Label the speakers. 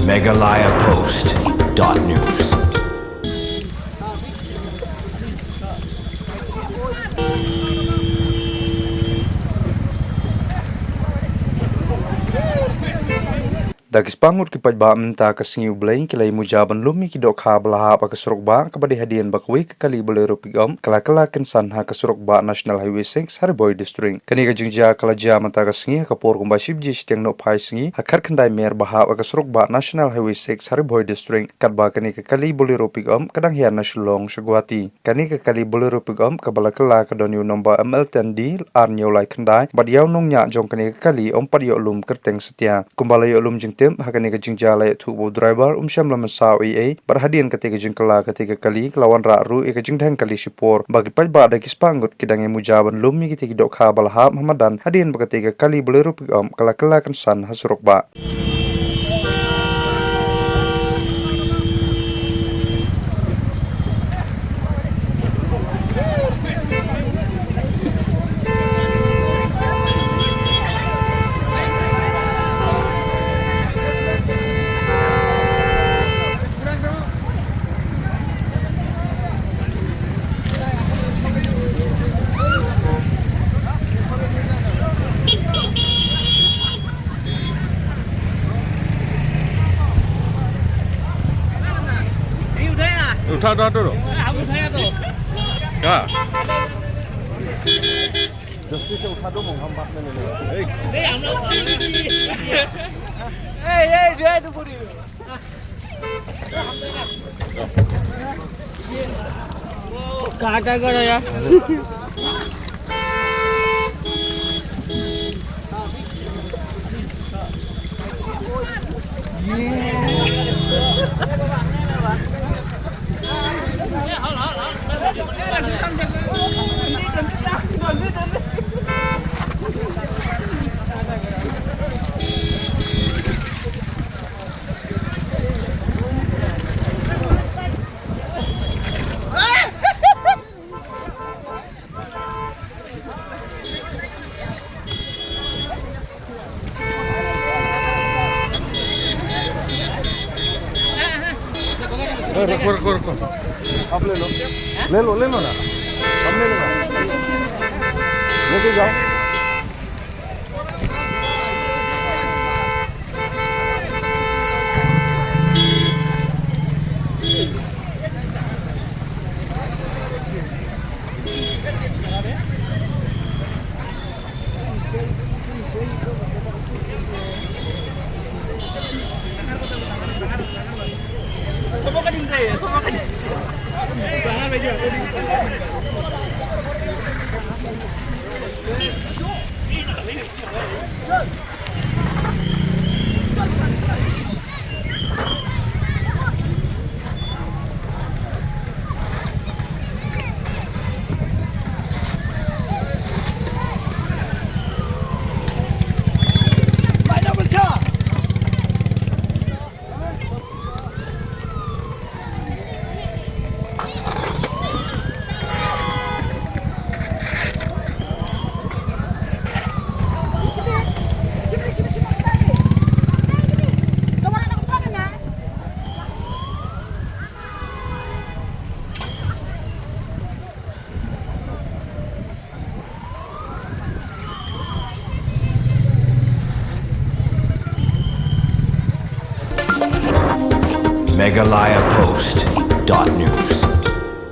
Speaker 1: megalayapost.news.
Speaker 2: Dagispangut ki pajba minta kasingiu blain kilai mujaban lumi ki dokha belaha pa kasurukba kabadi hadian bakwi ke kali bolero pigom kala kensan ha kasurukba National Highway 6 Harboy District kani ka jingja kalaja mata kasingi kapor kumba shibji siteng no phai singi hakar kendai mer baha pa kasurukba National Highway 6 Harboy District katba kani ka kali bolero pigom kadang hian na Shillong Shagwati kani ka kali bolero pigom kabala kala ka doniu nomba ML10D arnyo lai kendai badiau nong nya jong kani ka kali om padio lum kerteng setia kumbala yo lum jing tem hakani ka jingja lai thubo driver sham lam saw ea berhadian ketika jingkala ketika kali kelawan ra ru e ka jingdang kali sipor bagi pajba da kispangut kidange mujaban lumi ketika dokha balha Muhammadan hadian ketika kali bolero pigom kala kan san hasurukba
Speaker 3: उठा उठा उठा
Speaker 4: उठाया तो
Speaker 3: क्या
Speaker 2: जस्ती से उठा दो मोहम्मद ने
Speaker 4: नहीं हम लोग ए तो पूरी काटा करो यार
Speaker 3: रखो
Speaker 2: आप ले लो ना हम ले लेना लेके जाओ
Speaker 4: semua kan indra ya semua kan jangan aja
Speaker 1: megalayapost.news.